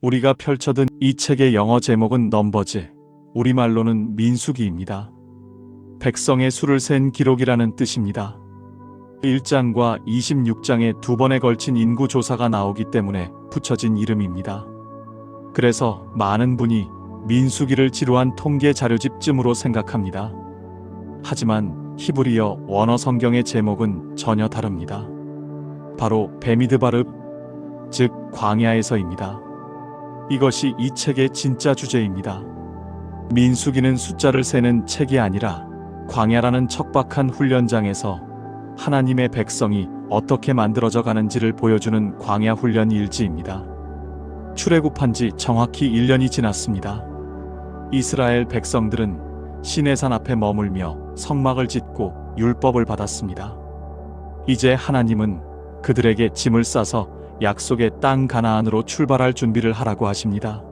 우리가 펼쳐든 이 책의 영어 제목은 넘버즈, 우리말로는 민수기입니다. 백성의 수를 센 기록이라는 뜻입니다. 1장과 26장에 두 번에 걸친 인구 조사가 나오기 때문에 붙여진 이름입니다. 그래서 많은 분이 민수기를 지루한 통계 자료집쯤으로 생각합니다. 하지만 히브리어 원어 성경의 제목은 전혀 다릅니다. 바로 베미드바르, 즉 광야에서입니다. 이것이 이 책의 진짜 주제입니다. 민수기는 숫자를 세는 책이 아니라 광야라는 척박한 훈련장에서 하나님의 백성이 어떻게 만들어져 가는지를 보여주는 광야 훈련 일지입니다. 출애굽한 지 정확히 1년이 지났습니다. 이스라엘 백성들은 시내산 앞에 머물며 성막을 짓고 율법을 받았습니다. 이제 하나님은 그들에게 짐을 싸서 약속의 땅 가나안으로 출발할 준비를 하라고 하십니다.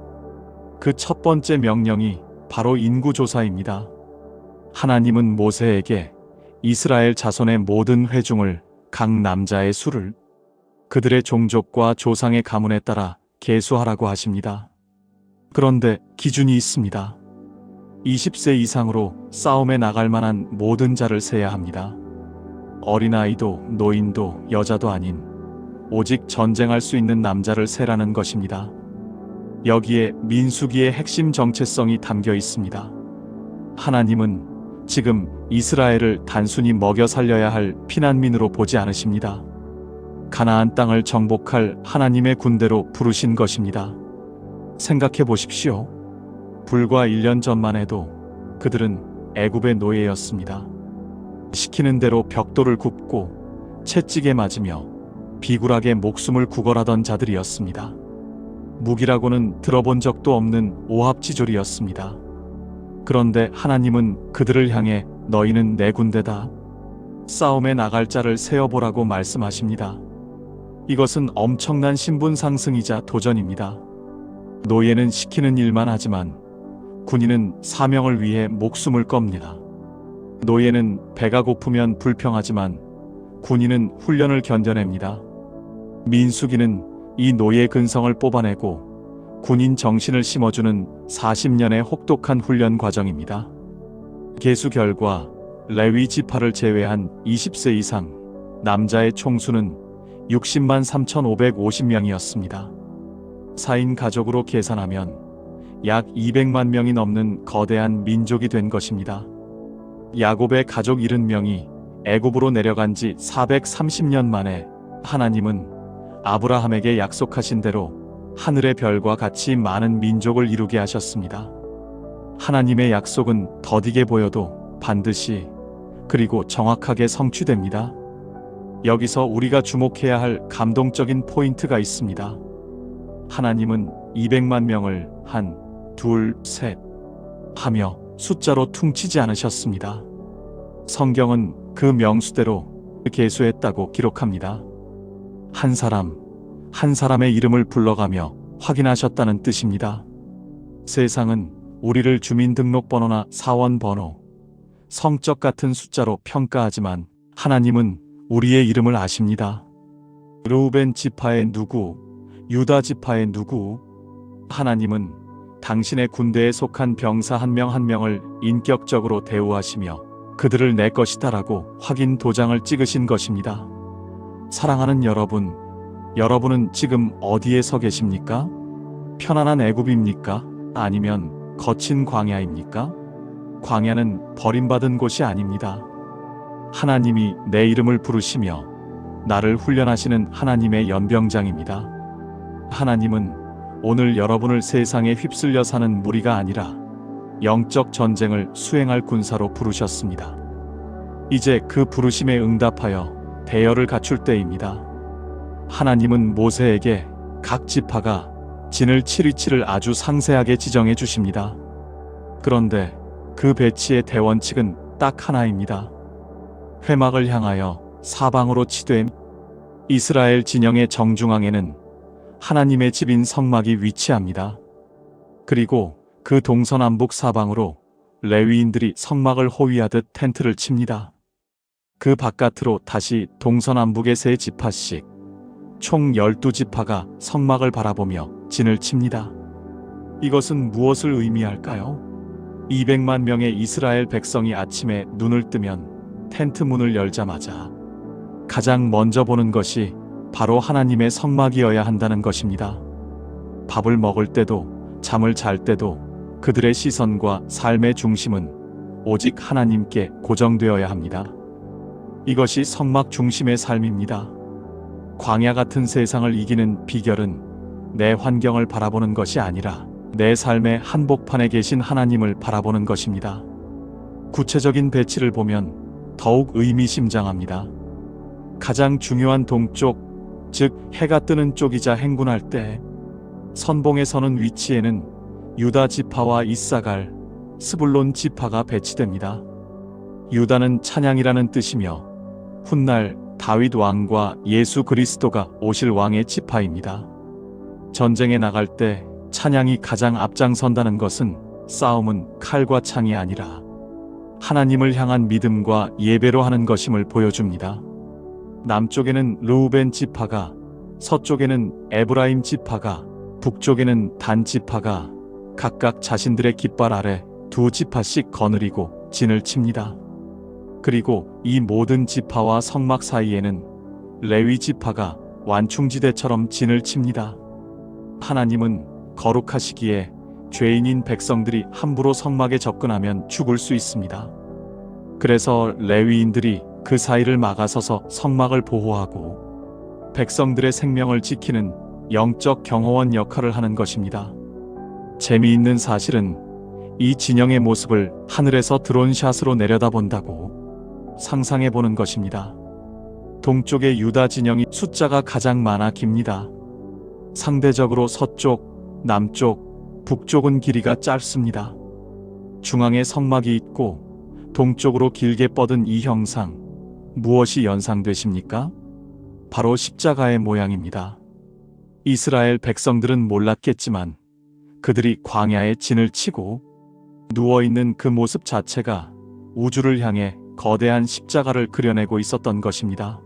그 첫 번째 명령이 바로 인구조사입니다. 하나님은 모세에게 이스라엘 자손의 모든 회중을, 각 남자의 수를 그들의 종족과 조상의 가문에 따라 계수하라고 하십니다. 그런데 기준이 있습니다. 20세 이상으로 싸움에 나갈 만한 모든 자를 세야 합니다. 어린아이도 노인도 여자도 아닌 오직 전쟁할 수 있는 남자를 세라는 것입니다. 여기에 민수기의 핵심 정체성이 담겨 있습니다. 하나님은 지금 이스라엘을 단순히 먹여 살려야 할 피난민으로 보지 않으십니다. 가나안 땅을 정복할 하나님의 군대로 부르신 것입니다. 생각해 보십시오. 불과 1년 전만 해도 그들은 애굽의 노예였습니다. 시키는 대로 벽돌을 굽고 채찍에 맞으며 비굴하게 목숨을 구걸하던 자들이었습니다. 무기라고는 들어본 적도 없는 오합지졸이었습니다. 그런데 하나님은 그들을 향해 너희는 내 군대다. 싸움에 나갈 자를 세어보라고 말씀하십니다. 이것은 엄청난 신분 상승이자 도전입니다. 노예는 시키는 일만 하지만 군인은 사명을 위해 목숨을 겁니다. 노예는 배가 고프면 불평하지만 군인은 훈련을 견뎌냅니다. 민수기는 이 노예 근성을 뽑아내고 군인 정신을 심어주는 40년의 혹독한 훈련 과정입니다. 계수 결과 레위 지파를 제외한 20세 이상 남자의 총수는 60만 3,550명이었습니다. 4인 가족으로 계산하면 약 200만 명이 넘는 거대한 민족이 된 것입니다. 야곱의 가족 70명이 애굽으로 내려간 지 430년 만에 하나님은 아브라함에게 약속하신 대로 하늘의 별과 같이 많은 민족을 이루게 하셨습니다. 하나님의 약속은 더디게 보여도 반드시 그리고 정확하게 성취됩니다. 여기서 우리가 주목해야 할 감동적인 포인트가 있습니다. 하나님은 200만 명을 한, 둘, 셋 하며 숫자로 퉁치지 않으셨습니다. 성경은 그 명수대로 계수했다고 기록합니다. 한 사람, 한 사람의 이름을 불러가며 확인하셨다는 뜻입니다. 세상은 우리를 주민등록번호나 사원번호, 성적 같은 숫자로 평가하지만 하나님은 우리의 이름을 아십니다. 르우벤 지파의 누구, 유다 지파의 누구, 하나님은 당신의 군대에 속한 병사 한 명 한 명을 인격적으로 대우하시며 그들을 내 것이다라고 확인 도장을 찍으신 것입니다. 사랑하는 여러분, 여러분은 지금 어디에 서 계십니까? 편안한 애굽입니까? 아니면 거친 광야입니까? 광야는 버림받은 곳이 아닙니다. 하나님이 내 이름을 부르시며 나를 훈련하시는 하나님의 연병장입니다. 하나님은 오늘 여러분을 세상에 휩쓸려 사는 무리가 아니라 영적 전쟁을 수행할 군사로 부르셨습니다. 이제 그 부르심에 응답하여 대열을 갖출 때입니다. 하나님은 모세에게 각 지파가 진을 칠 위치를 아주 상세하게 지정해 주십니다. 그런데 그 배치의 대원칙은 딱 하나입니다. 회막을 향하여 사방으로 치됨. 이스라엘 진영의 정중앙에는 하나님의 집인 성막이 위치합니다. 그리고 그 동서남북 사방으로 레위인들이 성막을 호위하듯 텐트를 칩니다. 그 바깥으로 다시 동서남북의 세 지파씩 총 12지파가 성막을 바라보며 진을 칩니다. 이것은 무엇을 의미할까요? 200만 명의 이스라엘 백성이 아침에 눈을 뜨면 텐트 문을 열자마자 가장 먼저 보는 것이 바로 하나님의 성막이어야 한다는 것입니다. 밥을 먹을 때도 잠을 잘 때도 그들의 시선과 삶의 중심은 오직 하나님께 고정되어야 합니다. 이것이 성막 중심의 삶입니다. 광야 같은 세상을 이기는 비결은 내 환경을 바라보는 것이 아니라 내 삶의 한복판에 계신 하나님을 바라보는 것입니다. 구체적인 배치를 보면 더욱 의미심장합니다. 가장 중요한 동쪽, 즉 해가 뜨는 쪽이자 행군할 때 선봉에 서는 위치에는 유다 지파와 이사갈, 스불론 지파가 배치됩니다. 유다는 찬양이라는 뜻이며 훗날 다윗 왕과 예수 그리스도가 오실 왕의 지파입니다. 전쟁에 나갈 때 찬양이 가장 앞장선다는 것은 싸움은 칼과 창이 아니라 하나님을 향한 믿음과 예배로 하는 것임을 보여줍니다. 남쪽에는 르우벤 지파가, 서쪽에는 에브라임 지파가, 북쪽에는 단 지파가 각각 자신들의 깃발 아래 두 지파씩 거느리고 진을 칩니다. 그리고 이 모든 지파와 성막 사이에는 레위 지파가 완충지대처럼 진을 칩니다. 하나님은 거룩하시기에 죄인인 백성들이 함부로 성막에 접근하면 죽을 수 있습니다. 그래서 레위인들이 그 사이를 막아서서 성막을 보호하고 백성들의 생명을 지키는 영적 경호원 역할을 하는 것입니다. 재미있는 사실은 이 진영의 모습을 하늘에서 드론샷으로 내려다본다고 상상해보는 것입니다. 동쪽의 유다 진영이 숫자가 가장 많아 깁니다. 상대적으로 서쪽, 남쪽, 북쪽은 길이가 짧습니다. 중앙에 성막이 있고 동쪽으로 길게 뻗은 이 형상, 무엇이 연상되십니까? 바로 십자가의 모양입니다. 이스라엘 백성들은 몰랐겠지만 그들이 광야에 진을 치고 누워있는 그 모습 자체가 우주를 향해 거대한 십자가를 그려내고 있었던 것입니다.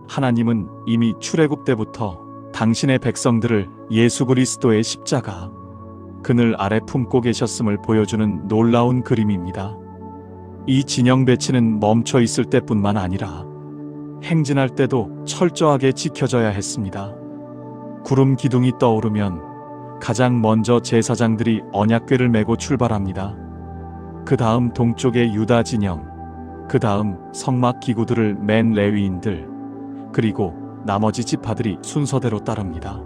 하나님은 이미 출애굽 때부터 당신의 백성들을 예수 그리스도의 십자가, 그늘 아래 품고 계셨음을 보여주는 놀라운 그림입니다. 이 진영 배치는 멈춰 있을 때뿐만 아니라 행진할 때도 철저하게 지켜져야 했습니다. 구름 기둥이 떠오르면 가장 먼저 제사장들이 언약궤를 메고 출발합니다. 그 다음 동쪽의 유다 진영, 그 다음 성막 기구들을 맨 레위인들, 그리고 나머지 지파들이 순서대로 따릅니다.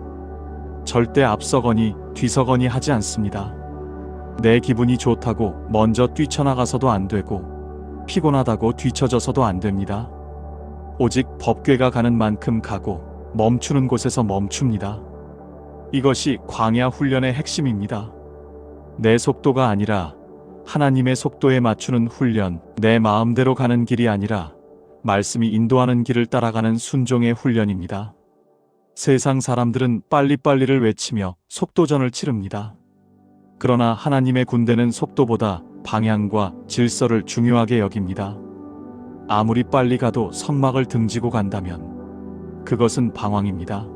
절대 앞서거니 뒤서거니 하지 않습니다. 내 기분이 좋다고 먼저 뛰쳐나가서도 안 되고 피곤하다고 뒤처져서도 안 됩니다. 오직 법궤가 가는 만큼 가고 멈추는 곳에서 멈춥니다. 이것이 광야 훈련의 핵심입니다. 내 속도가 아니라 하나님의 속도에 맞추는 훈련, 내 마음대로 가는 길이 아니라 말씀이 인도하는 길을 따라가는 순종의 훈련입니다. 세상 사람들은 빨리빨리를 외치며 속도전을 치릅니다. 그러나 하나님의 군대는 속도보다 방향과 질서를 중요하게 여깁니다. 아무리 빨리 가도 성막을 등지고 간다면 그것은 방황입니다.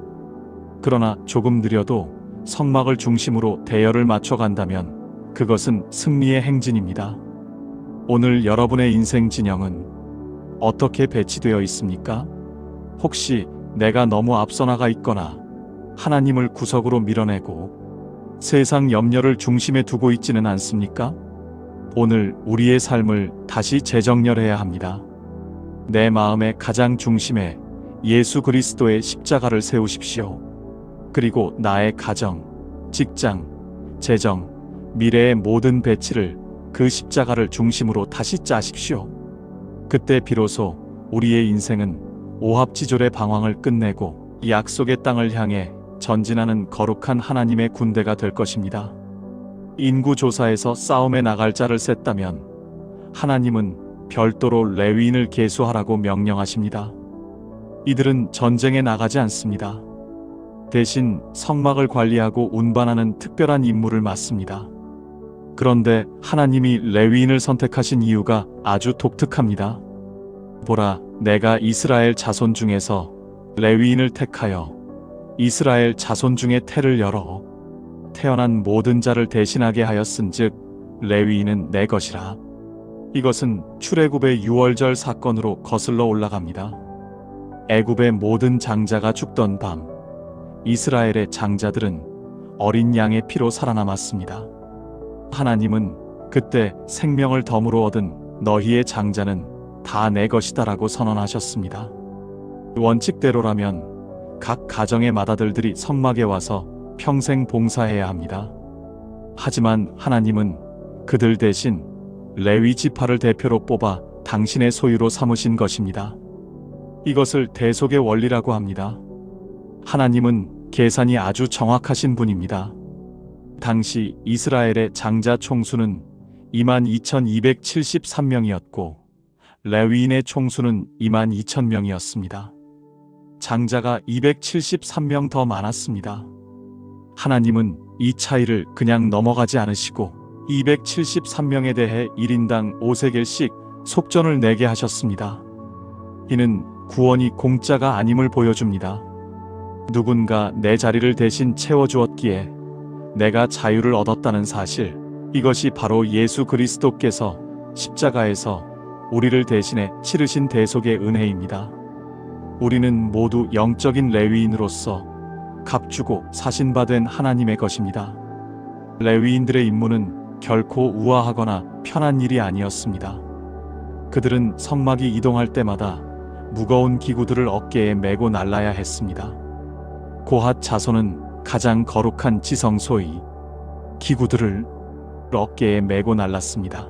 그러나 조금 느려도 성막을 중심으로 대열을 맞춰 간다면 그것은 승리의 행진입니다. 오늘 여러분의 인생 진영은 어떻게 배치되어 있습니까? 혹시 내가 너무 앞서 나가 있거나 하나님을 구석으로 밀어내고 세상 염려를 중심에 두고 있지는 않습니까? 오늘 우리의 삶을 다시 재정렬해야 합니다. 내 마음의 가장 중심에 예수 그리스도의 십자가를 세우십시오. 그리고 나의 가정, 직장, 재정, 미래의 모든 배치를 그 십자가를 중심으로 다시 짜십시오. 그때 비로소 우리의 인생은 오합지졸의 방황을 끝내고 약속의 땅을 향해 전진하는 거룩한 하나님의 군대가 될 것입니다. 인구조사에서 싸움에 나갈 자를 셌다면 하나님은 별도로 레위인을 계수하라고 명령하십니다. 이들은 전쟁에 나가지 않습니다. 대신 성막을 관리하고 운반하는 특별한 임무를 맡습니다. 그런데 하나님이 레위인을 선택하신 이유가 아주 독특합니다. 보라, 내가 이스라엘 자손 중에서 레위인을 택하여 이스라엘 자손 중에 태를 열어 태어난 모든 자를 대신하게 하였은즉 레위인은 내 것이라. 이것은 출애굽의 유월절 사건으로 거슬러 올라갑니다. 애굽의 모든 장자가 죽던 밤, 이스라엘의 장자들은 어린 양의 피로 살아남았습니다. 하나님은 그때 생명을 덤으로 얻은 너희의 장자는 다 내 것이다라고 선언하셨습니다. 원칙대로라면 각 가정의 맏아들들이 성막에 와서 평생 봉사해야 합니다. 하지만 하나님은 그들 대신 레위 지파를 대표로 뽑아 당신의 소유로 삼으신 것입니다. 이것을 대속의 원리라고 합니다. 하나님은 계산이 아주 정확하신 분입니다. 당시 이스라엘의 장자 총수는 22,273명이었고 레위인의 총수는 22,000명이었습니다. 장자가 273명 더 많았습니다. 하나님은 이 차이를 그냥 넘어가지 않으시고 273명에 대해 1인당 5세겔씩 속전을 내게 하셨습니다. 이는 구원이 공짜가 아님을 보여줍니다. 누군가 내 자리를 대신 채워주었기에 내가 자유를 얻었다는 사실, 이것이 바로 예수 그리스도께서 십자가에서 우리를 대신해 치르신 대속의 은혜입니다. 우리는 모두 영적인 레위인으로서 값주고 사신받은 하나님의 것입니다. 레위인들의 임무는 결코 우아하거나 편한 일이 아니었습니다. 그들은 성막이 이동할 때마다 무거운 기구들을 어깨에 메고 날라야 했습니다. 고핫 자손은 가장 거룩한 지성소의 기구들을 어깨에 메고 날랐습니다.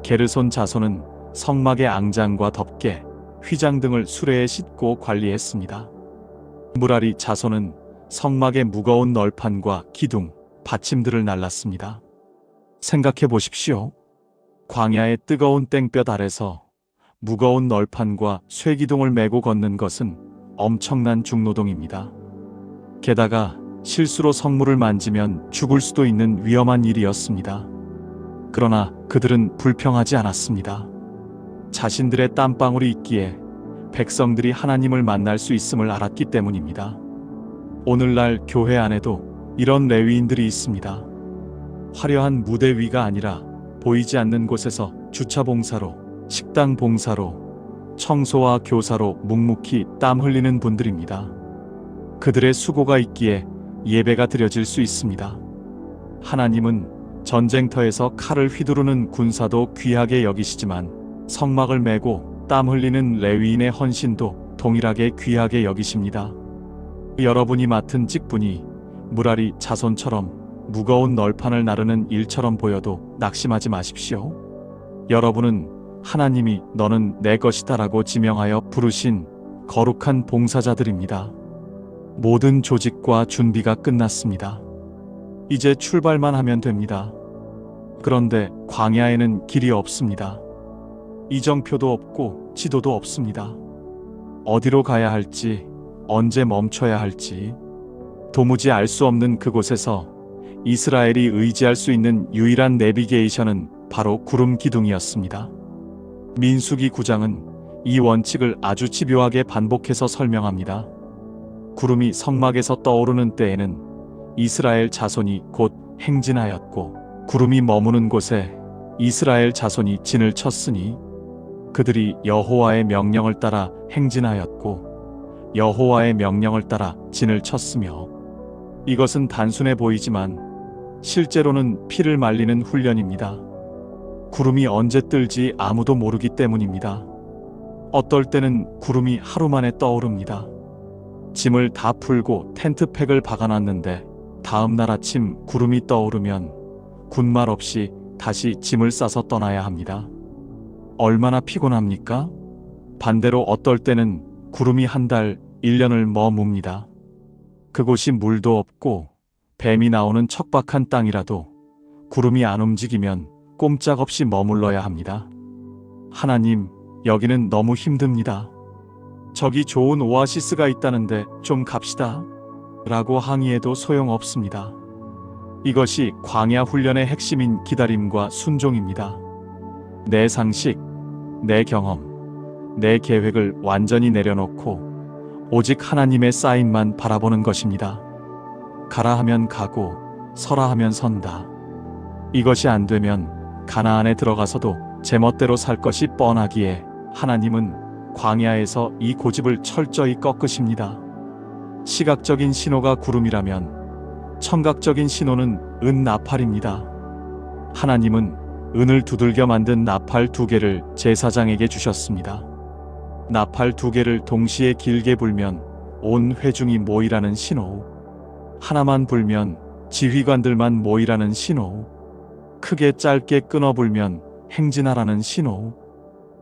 게르손 자손은 성막의 앙장과 덮개, 휘장 등을 수레에 싣고 관리했습니다. 무라리 자손은 성막의 무거운 널판과 기둥, 받침들을 날랐습니다. 생각해 보십시오. 광야의 뜨거운 땡볕 아래서 무거운 널판과 쇠기둥을 메고 걷는 것은 엄청난 중노동입니다. 게다가 실수로 성물을 만지면 죽을 수도 있는 위험한 일이었습니다. 그러나 그들은 불평하지 않았습니다. 자신들의 땀방울이 있기에 백성들이 하나님을 만날 수 있음을 알았기 때문입니다. 오늘날 교회 안에도 이런 레위인들이 있습니다. 화려한 무대 위가 아니라 보이지 않는 곳에서 주차 봉사로, 식당 봉사로, 청소와 교사로 묵묵히 땀 흘리는 분들입니다. 그들의 수고가 있기에 예배가 드려질 수 있습니다. 하나님은 전쟁터에서 칼을 휘두르는 군사도 귀하게 여기시지만 성막을 메고 땀 흘리는 레위인의 헌신도 동일하게 귀하게 여기십니다. 여러분이 맡은 직분이 무라리 자손처럼 무거운 널판을 나르는 일처럼 보여도 낙심하지 마십시오. 여러분은 하나님이 너는 내 것이다라고 지명하여 부르신 거룩한 봉사자들입니다. 모든 조직과 준비가 끝났습니다. 이제 출발만 하면 됩니다. 그런데 광야에는 길이 없습니다. 이정표도 없고 지도도 없습니다. 어디로 가야 할지, 언제 멈춰야 할지 도무지 알 수 없는 그곳에서 이스라엘이 의지할 수 있는 유일한 내비게이션은 바로 구름 기둥이었습니다. 민수기 9장은 이 원칙을 아주 집요하게 반복해서 설명합니다. 구름이 성막에서 떠오르는 때에는 이스라엘 자손이 곧 행진하였고 구름이 머무는 곳에 이스라엘 자손이 진을 쳤으니 그들이 여호와의 명령을 따라 행진하였고 여호와의 명령을 따라 진을 쳤으며 이것은 단순해 보이지만 실제로는 피를 말리는 훈련입니다. 구름이 언제 뜰지 아무도 모르기 때문입니다. 어떨 때는 구름이 하루 만에 떠오릅니다. 짐을 다 풀고 텐트팩을 박아놨는데 다음 날 아침 구름이 떠오르면 군말 없이 다시 짐을 싸서 떠나야 합니다. 얼마나 피곤합니까? 반대로 어떨 때는 구름이 한 달, 1년을 머뭅니다. 그곳이 물도 없고 뱀이 나오는 척박한 땅이라도 구름이 안 움직이면 꼼짝없이 머물러야 합니다. 하나님, 여기는 너무 힘듭니다. 저기 좋은 오아시스가 있다는데 좀 갑시다. 라고 항의해도 소용없습니다. 이것이 광야 훈련의 핵심인 기다림과 순종입니다. 내 상식, 내 경험, 내 계획을 완전히 내려놓고 오직 하나님의 사인만 바라보는 것입니다. 가라 하면 가고 서라 하면 선다. 이것이 안 되면 가나안에 들어가서도 제멋대로 살 것이 뻔하기에 하나님은 광야에서 이 고집을 철저히 꺾으십니다. 시각적인 신호가 구름이라면 청각적인 신호는 은 나팔입니다. 하나님은 은을 두들겨 만든 나팔 2개를 제사장에게 주셨습니다. 나팔 2개를 동시에 길게 불면 온 회중이 모이라는 신호, 하나만 불면 지휘관들만 모이라는 신호, 크게 짧게 끊어 불면 행진하라는 신호,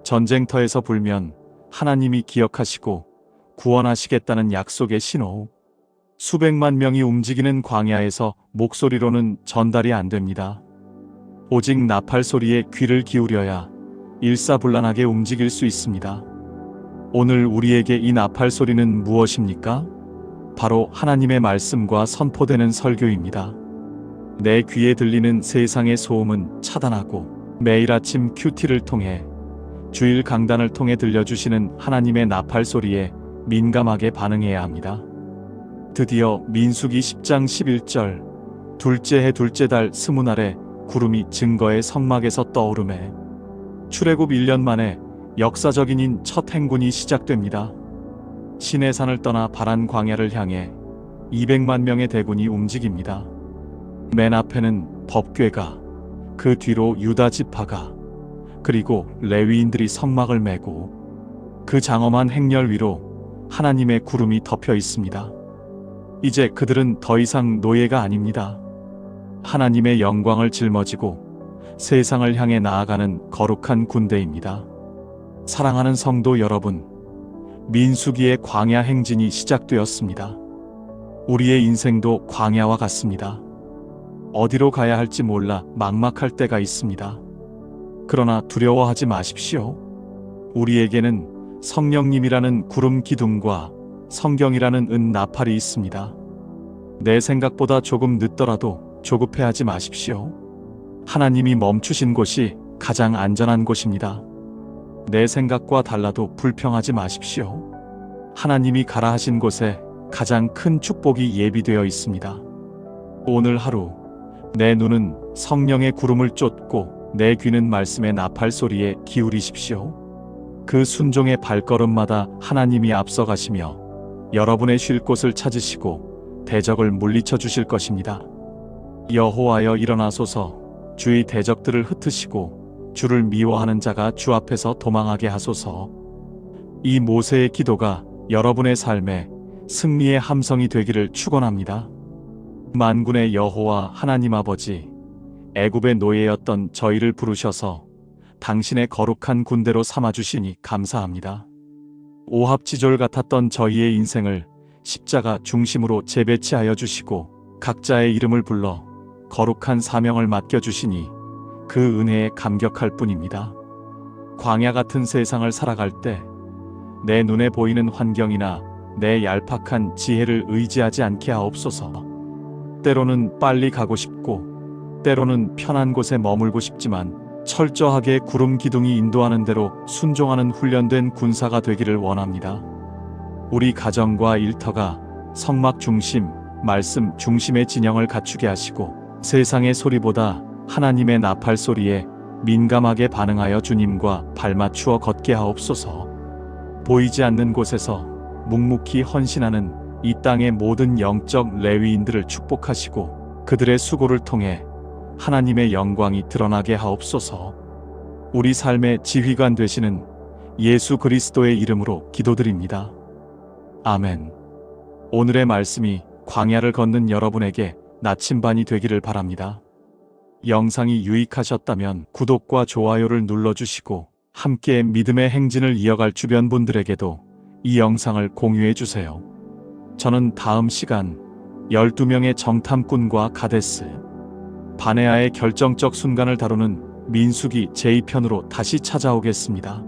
전쟁터에서 불면 하나님이 기억하시고 구원하시겠다는 약속의 신호. 수백만 명이 움직이는 광야에서 목소리로는 전달이 안 됩니다. 오직 나팔 소리에 귀를 기울여야 일사불란하게 움직일 수 있습니다. 오늘 우리에게 이 나팔 소리는 무엇입니까? 바로 하나님의 말씀과 선포되는 설교입니다. 내 귀에 들리는 세상의 소음은 차단하고 매일 아침 큐티를 통해 주일 강단을 통해 들려주시는 하나님의 나팔 소리에 민감하게 반응해야 합니다. 드디어 민수기 10장 11절 둘째 해 둘째 달 스무날에 구름이 증거의 성막에서 떠오르매 출애굽 1년 만에 역사적인 첫 행군이 시작됩니다. 시내산을 떠나 바란 광야를 향해 200만 명의 대군이 움직입니다. 맨 앞에는 법궤가, 그 뒤로 유다 지파가, 그리고 레위인들이 성막을 메고 그 장엄한 행렬 위로 하나님의 구름이 덮여 있습니다. 이제 그들은 더 이상 노예가 아닙니다. 하나님의 영광을 짊어지고 세상을 향해 나아가는 거룩한 군대입니다. 사랑하는 성도 여러분, 민수기의 광야 행진이 시작되었습니다. 우리의 인생도 광야와 같습니다. 어디로 가야 할지 몰라 막막할 때가 있습니다. 그러나 두려워하지 마십시오. 우리에게는 성령님이라는 구름 기둥과 성경이라는 은 나팔이 있습니다. 내 생각보다 조금 늦더라도 조급해하지 마십시오. 하나님이 멈추신 곳이 가장 안전한 곳입니다. 내 생각과 달라도 불평하지 마십시오. 하나님이 가라 하신 곳에 가장 큰 축복이 예비되어 있습니다. 오늘 하루 내 눈은 성령의 구름을 쫓고 내 귀는 말씀의 나팔 소리에 기울이십시오. 그 순종의 발걸음마다 하나님이 앞서가시며 여러분의 쉴 곳을 찾으시고 대적을 물리쳐 주실 것입니다. 여호와여 일어나소서. 주의 대적들을 흩으시고 주를 미워하는 자가 주 앞에서 도망하게 하소서. 이 모세의 기도가 여러분의 삶에 승리의 함성이 되기를 축원합니다. 만군의 여호와 하나님 아버지, 애굽의 노예였던 저희를 부르셔서 당신의 거룩한 군대로 삼아주시니 감사합니다. 오합지졸 같았던 저희의 인생을 십자가 중심으로 재배치하여 주시고 각자의 이름을 불러 거룩한 사명을 맡겨주시니 그 은혜에 감격할 뿐입니다. 광야 같은 세상을 살아갈 때 내 눈에 보이는 환경이나 내 얄팍한 지혜를 의지하지 않게 하옵소서. 때로는 빨리 가고 싶고 때로는 편한 곳에 머물고 싶지만 철저하게 구름 기둥이 인도하는 대로 순종하는 훈련된 군사가 되기를 원합니다. 우리 가정과 일터가 성막 중심, 말씀 중심의 진영을 갖추게 하시고 세상의 소리보다 하나님의 나팔 소리에 민감하게 반응하여 주님과 발맞추어 걷게 하옵소서. 보이지 않는 곳에서 묵묵히 헌신하는 이 땅의 모든 영적 레위인들을 축복하시고 그들의 수고를 통해 하나님의 영광이 드러나게 하옵소서. 우리 삶의 지휘관 되시는 예수 그리스도의 이름으로 기도드립니다. 아멘. 오늘의 말씀이 광야를 걷는 여러분에게 나침반이 되기를 바랍니다. 영상이 유익하셨다면 구독과 좋아요를 눌러주시고 함께 믿음의 행진을 이어갈 주변 분들에게도 이 영상을 공유해 주세요. 저는 다음 시간 12명의 정탐꾼과 가데스 바네아의 결정적 순간을 다루는 민수기 제2편으로 다시 찾아오겠습니다.